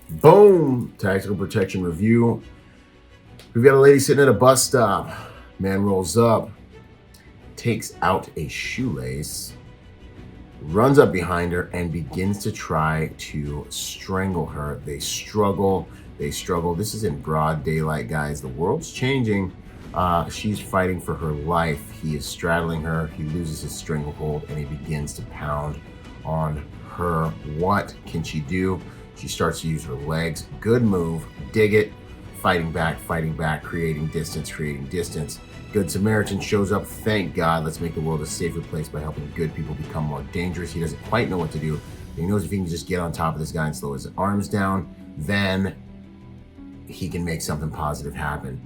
Boom! Tactical protection review. We've got a lady sitting at a bus stop. Man rolls up, takes out a shoelace, runs up behind her, and begins to try to strangle her. They struggle. This is in broad daylight, guys. The world's changing. She's fighting for her life. He is straddling her. He loses his stranglehold, and he begins to pound on her. What can she do? She starts to use her legs. Good move. Dig it. Fighting back, creating distance. Good Samaritan shows up. Thank God. Let's make the world a safer place by helping good people become more dangerous. He doesn't quite know what to do. He knows if he can just get on top of this guy and slow his arms down, then he can make something positive happen.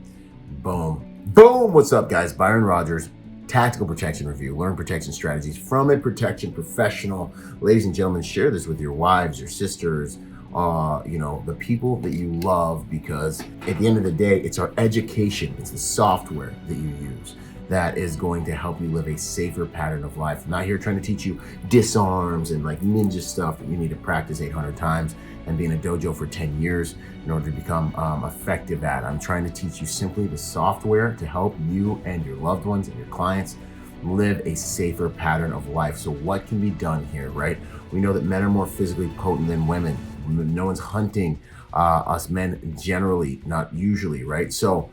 Boom. Boom! What's up, guys? Byron Rodgers, Tactical Protection Review. Learn protection strategies from a protection professional. Ladies and gentlemen, share this with your wives, your sisters, the people that you love, because at the end of the day, it's our education, it's the software that you use that is going to help you live a safer pattern of life. I'm not here trying to teach you disarms and like ninja stuff that you need to practice 800 times and be in a dojo for 10 years in order to become effective at. I'm trying to teach you simply the software to help you and your loved ones and your clients live a safer pattern of life. So what can be done here, right? We know that men are more physically potent than women. No one's hunting us men generally, not usually, right? So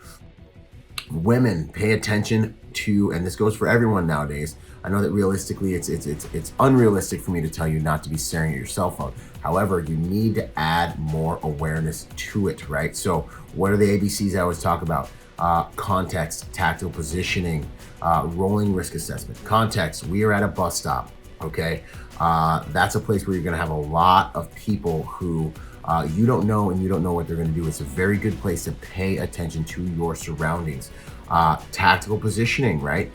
women, pay attention to, and this goes for everyone nowadays. I know that realistically it's unrealistic for me to tell you not to be staring at your cell phone. However, you need to add more awareness to it, right? So what are the ABCs I always talk about? Context, tactical positioning, rolling risk assessment. Context, we are at a bus stop, okay? That's a place where you're gonna have a lot of people who you don't know, and you don't know what they're gonna do. It's a very good place to pay attention to your surroundings. Tactical positioning, right?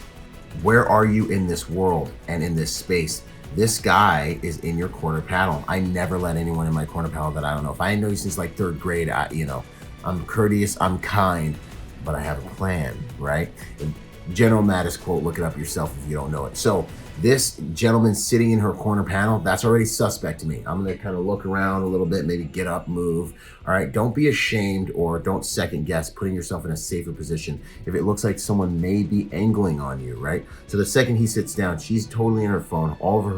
Where are you in this world and in this space? This guy is in your corner panel. I never let anyone in my corner panel that I don't know. If I know you since like third grade, I'm courteous, I'm kind, but I have a plan, right? And General Mattis quote, look it up yourself if you don't know it. So this gentleman sitting in her corner panel, that's already suspect to me. I'm gonna kind of look around a little bit, maybe get up, move. All right, don't be ashamed or don't second guess putting yourself in a safer position if it looks like someone may be angling on you, right? So the second he sits down, she's totally in her phone. All of her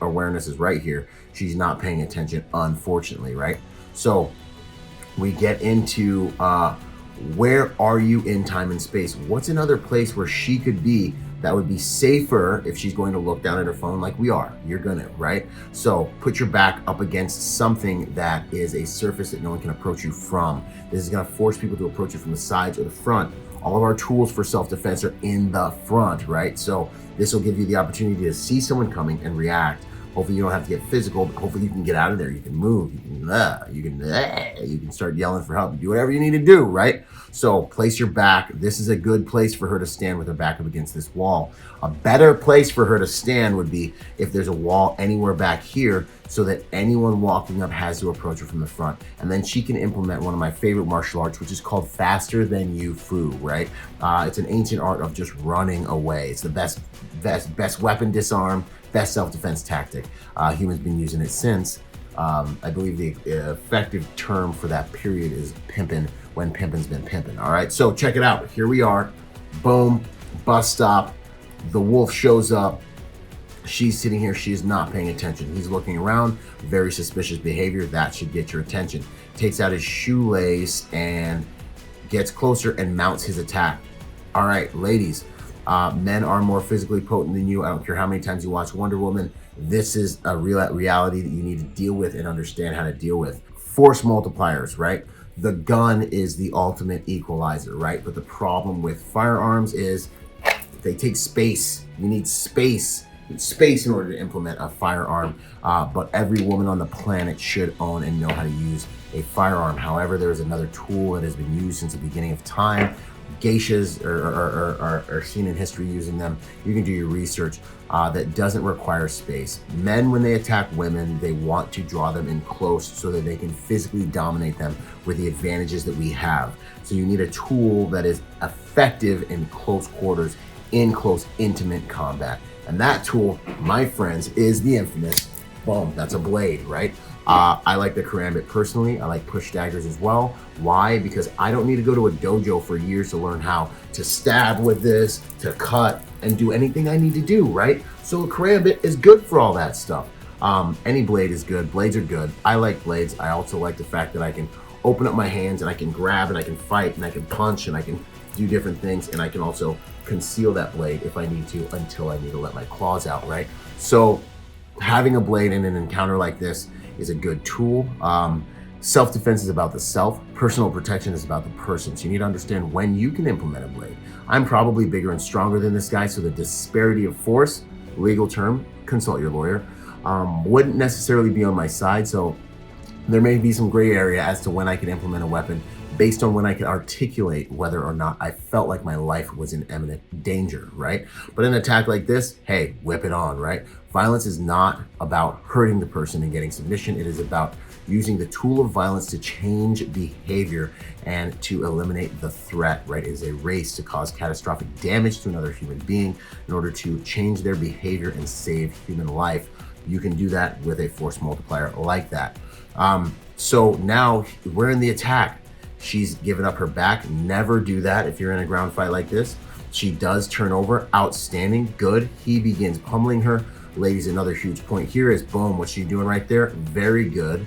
awareness is right here. She's not paying attention, unfortunately, right? So we get into where are you in time and space? What's another place where she could be that would be safer if she's going to look down at her phone like we are? You're gonna, right? So put your back up against something that is a surface that no one can approach you from. This is gonna force people to approach you from the sides or the front. All of our tools for self-defense are in the front, right? So this will give you the opportunity to see someone coming and react. Hopefully you don't have to get physical, but hopefully you can get out of there. You can move, you can start yelling for help, do whatever you need to do, right? So place your back. This is a good place for her to stand with her back up against this wall. A better place for her to stand would be if there's a wall anywhere back here so that anyone walking up has to approach her from the front. And then she can implement one of my favorite martial arts, which is called faster than you fu, right? It's an ancient art of just running away. It's the best weapon disarm, best self-defense tactic. Humans been using it since. I believe the effective term for that period is pimpin', when pimpin's been pimpin'. All right, so check it out. Here we are. Boom, bus stop. The wolf shows up. She's sitting here. She is not paying attention. He's looking around. Very suspicious behavior. That should get your attention. Takes out his shoelace and gets closer and mounts his attack. All right, ladies. Men are more physically potent than you. I don't care how many times you watch Wonder Woman. This is a reality that you need to deal with and understand how to deal with. Force multipliers, right? The gun is the ultimate equalizer, right? But the problem with firearms is they take space. You need space. Space in order to implement a firearm, but every woman on the planet should own and know how to use a firearm. However, there is another tool that has been used since the beginning of time. Geishas are seen in history using them. You can do your research. That doesn't require space. Men, when they attack women, they want to draw them in close so that they can physically dominate them with the advantages that we have. So you need a tool that is effective in close quarters, in close, intimate combat. And that tool, my friends, is the infamous, boom, that's a blade, right? I like the karambit personally. I like push daggers as well. Why? Because I don't need to go to a dojo for years to learn how to stab with this, to cut, and do anything I need to do, right? So a karambit is good for all that stuff. Any blade is good. Blades are good. I like blades. I also like the fact that I can open up my hands and I can grab and I can fight and I can punch and I can do different things, and I can also conceal that blade if I need to until I need to let my claws out, right? So having a blade in an encounter like this is a good tool. Self-defense is about the self. Personal protection is about the person. So you need to understand when you can implement a blade. I'm probably bigger and stronger than this guy, so the disparity of force, legal term, consult your lawyer, wouldn't necessarily be on my side. So there may be some gray area as to when I can implement a weapon based on when I can articulate whether or not I felt like my life was in imminent danger, right? But an attack like this, hey, whip it on, right? Violence is not about hurting the person and getting submission. It is about using the tool of violence to change behavior and to eliminate the threat, right? It is a race to cause catastrophic damage to another human being in order to change their behavior and save human life. You can do that with a force multiplier like that. So now we're in the attack. She's given up her back. Never do that if you're in a ground fight like this. She does turn over. Outstanding. Good. He begins pummeling her. Ladies, another huge point here is boom. What's she doing right there? Very good.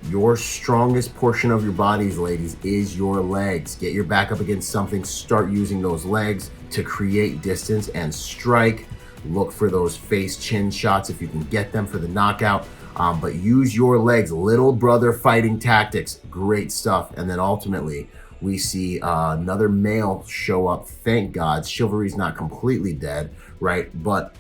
Your strongest portion of your bodies, ladies, is your legs. Get your back up against something. Start using those legs to create distance and strike. Look for those face chin shots if you can get them for the knockout. But use your legs, little brother fighting tactics, great stuff. And then ultimately we see another male show up. Thank God, chivalry's not completely dead, right? But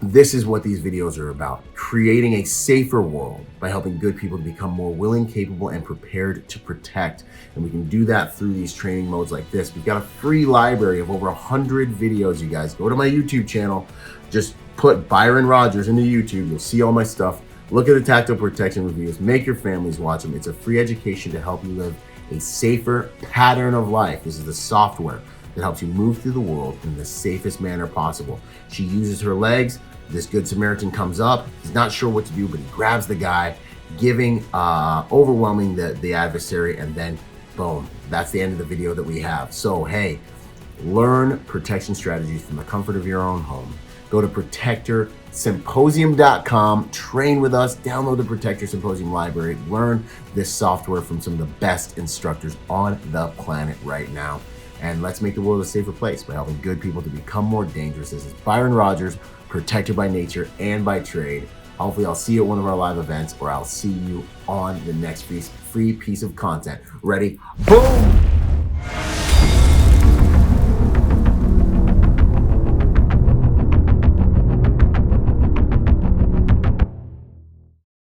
this is what these videos are about, creating a safer world by helping good people to become more willing, capable, and prepared to protect. And we can do that through these training modes like this. We've got a free library of over 100 videos, you guys. Go to my YouTube channel, just put Byron Rodgers into YouTube. You'll see all my stuff. Look at the tactile protection reviews, make your families watch them. It's a free education to help you live a safer pattern of life. This is the software that helps you move through the world in the safest manner possible. She uses her legs. This good Samaritan comes up. He's not sure what to do, but he grabs the guy, overwhelming the adversary, and then boom, that's the end of the video that we have. So hey, learn protection strategies from the comfort of your own home. Go to protectorsymposium.com, train with us, download the Protector Symposium library, learn this software from some of the best instructors on the planet right now. And let's make the world a safer place by helping good people to become more dangerous. This is Byron Rodgers, protector by nature and by trade. Hopefully I'll see you at one of our live events, or I'll see you on the next free piece of content. Ready? Boom!